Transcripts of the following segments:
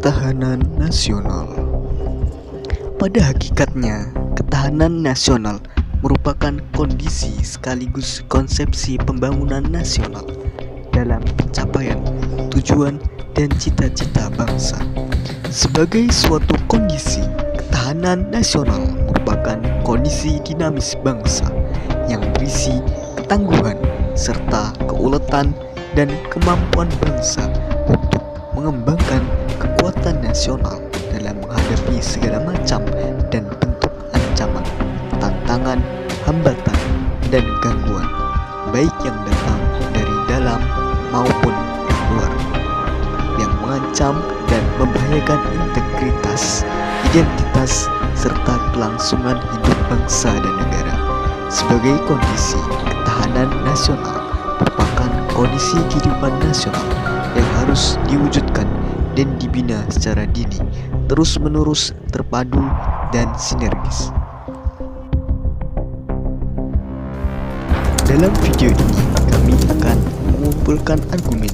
Ketahanan nasional. Pada hakikatnya, ketahanan nasional merupakan kondisi sekaligus konsepsi pembangunan nasional dalam pencapaian tujuan dan cita-cita bangsa. Sebagai suatu kondisi, ketahanan nasional merupakan kondisi dinamis bangsa yang berisi ketangguhan serta keuletan dan kemampuan bangsa untuk mengembangkan kekuatan nasional dalam menghadapi segala macam dan bentuk ancaman, tantangan, hambatan, dan gangguan, baik yang datang dari dalam maupun dari luar, yang mengancam dan membahayakan integritas, identitas, serta kelangsungan hidup bangsa dan negara. Sebagai kondisi, ketahanan nasional merupakan kondisi kehidupan nasional yang harus diwujudkan dan dibina secara dini, terus-menerus, terpadu, dan sinergis. Dalam video ini, kami akan mengumpulkan argumen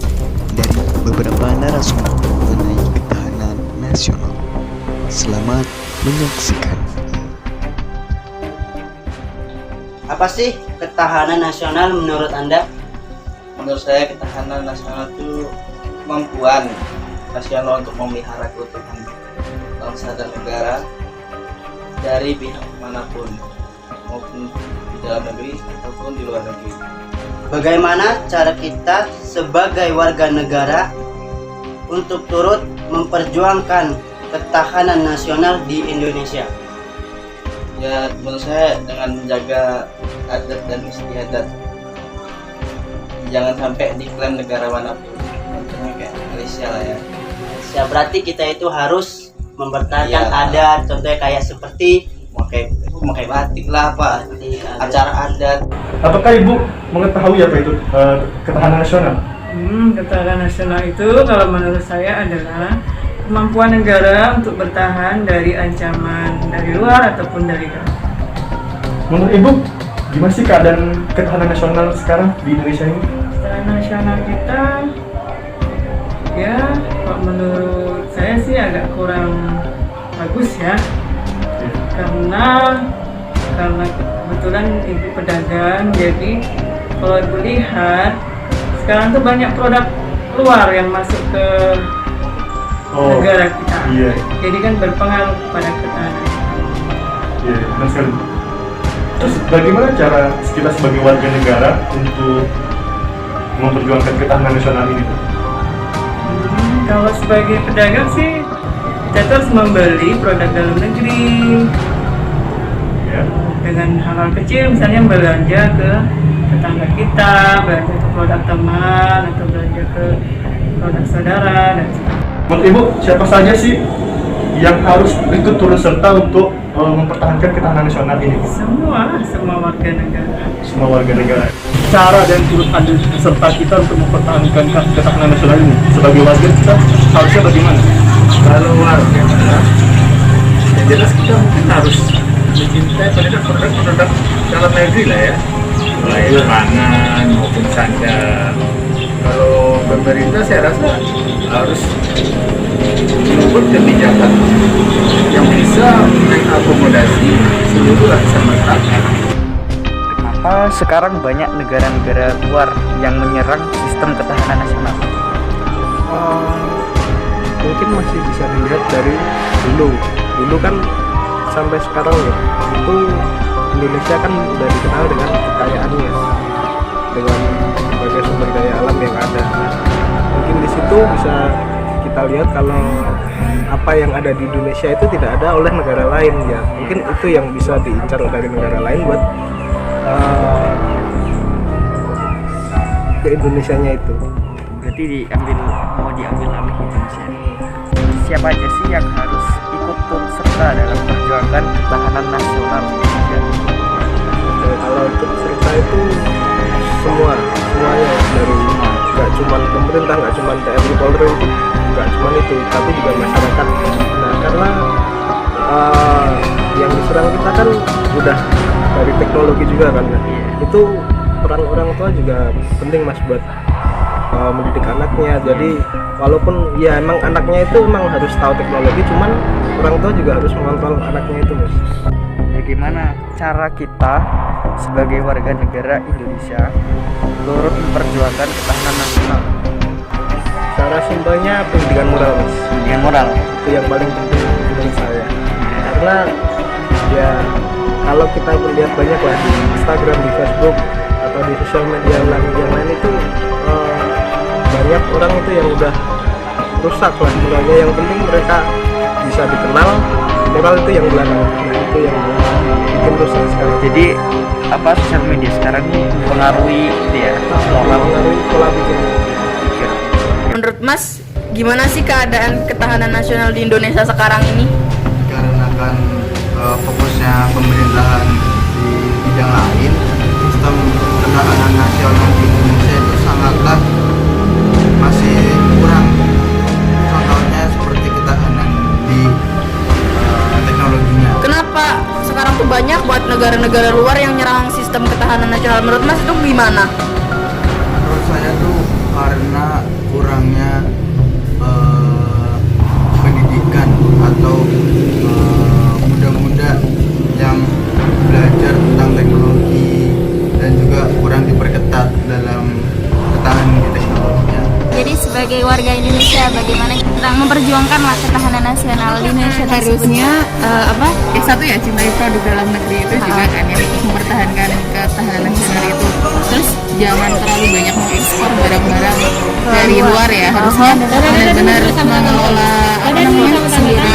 dari beberapa narasumber mengenai ketahanan nasional. Selamat menyaksikan. Apa sih ketahanan nasional menurut Anda? Menurut saya ketahanan nasional itu kemampuan nasional untuk memelihara keutuhan bangsa dan negara dari pihak manapun, maupun di dalam negeri ataupun di luar negeri. Bagaimana cara kita sebagai warga negara untuk turut memperjuangkan ketahanan nasional di Indonesia? Ya, menurut saya dengan menjaga adat dan istiadat, jangan sampai diklaim negara manapun, contohnya kayak Malaysia lah ya. Ya, berarti kita itu harus mempertahankan Iya. adat, contohnya kayak seperti memakai batik lah, apa acara adat. Apakah Ibu mengetahui apa itu ketahanan nasional? Ketahanan nasional itu kalau menurut saya adalah kemampuan negara untuk bertahan dari ancaman dari luar ataupun dari dalam. Menurut Ibu, gimana sih keadaan ketahanan nasional sekarang di Indonesia ini? Ketahanan nasional kita, ya kalau menurut saya sih agak kurang bagus ya, karena kebetulan ibu pedagang, jadi kalau ibu lihat sekarang tuh banyak produk luar yang masuk ke negara kita. Iya. Jadi kan berpengaruh pada ketahanan. Iya, benar sekali. Terus bagaimana cara kita sebagai warga negara untuk memperjuangkan ketahanan nasional ini? Kalau sebagai pedagang sih kita terus membeli produk dalam negeri, Ya. dengan hal-hal kecil, misalnya belanja ke tetangga kita, belanja ke produk teman, atau belanja ke produk saudara dan sebagainya. Menurut Ibu, siapa saja sih yang harus ikut turut serta untuk mempertahankan ketahanan nasional ini? Semua warga negara. Semua warga negara. Cara dan turut andil serta kita untuk mempertahankan ketahanan nasional ini sebagai warga kita harusnya bagaimana? Kalau warga negara, ya jelas kita mungkin harus mencintai produk-produk dalam negeri lah ya, baik pangan maupun sandang. Kalau pemerintah saya rasa harus membuat kebijakan yang bisa mengakomodasi seluruh lapisan masyarakat. Kenapa sekarang banyak negara-negara luar yang menyerang sistem ketahanan nasional? Mungkin masih bisa dilihat dari dulu kan sampai sekarang ya, itu Indonesia kan udah dikenal dengan kekayaannya, dengan berbagai sumber daya alam yang ada. Mungkin di situ bisa kita lihat kalau apa yang ada di Indonesia itu tidak ada oleh negara lain ya. Mungkin itu yang bisa diincar dari negara lain buat ke Indonesianya itu. Berarti mau diambil alih Indonesia. Siapa aja sih yang harus ikut turut serta dalam perjuangan ketahanan nasional Indonesia? Kalau ikut serta itu semuanya, dari nggak cuma pemerintah, nggak cuma TNI Polri, nggak cuma itu, tapi juga masyarakat. Nah, karena yang diserang kita kan udah dari teknologi juga kan, itu peran orang tua juga penting mas buat mendidik anaknya. Jadi walaupun ya emang anaknya itu emang harus tahu teknologi, cuman orang tua juga harus mengontrol anaknya itu, Mas. Bagaimana cara kita sebagai warga negara Indonesia turut memperjuangkan ketahanan nasional? Cara simpelnya pendidikan moral, Mas. Pendidikan moral Itu yang paling penting menurut saya. Karena ya kalau kita melihat banyak lah di Instagram, di Facebook atau di sosial media yang lain itu banyak orang itu yang udah rusak lah moralnya. Yang penting mereka bisa dikenal, moral itu yang belakang. Nah, itu yang bikin rusak sekarang. jadi apa sosial media sekarang ini mempengaruhi itu ya moral. Mengaruhi pola pikir. Menurut Mas, gimana sih keadaan ketahanan nasional di Indonesia sekarang ini? Dikarenakan fokusnya pemerintahan di bidang lain, sistem ketahanan nasional di Indonesia itu sangatlah masih kurang. Contohnya seperti ketahanan di teknologinya. Kenapa sekarang tuh banyak buat negara-negara luar yang nyerang sistem ketahanan nasional? Menurut Mas itu gimana? Menurut saya tuh karena kurangnya pendidikan atau muda-muda yang belajar tentang teknologi dan juga kurang diperketat dalam ketahanan di teknologinya. Jadi sebagai warga Indonesia, bagaimana kita memperjuangkan ketahanan nasional di Indonesia tersebut? Harusnya satu ya cintai produk dalam negeri itu juga kan yang mempertahankan ketahanan nasional itu. Terus jangan terlalu banyak mengekspor barang-barang dari luar ya, harusnya benar-benar mengelola sendiri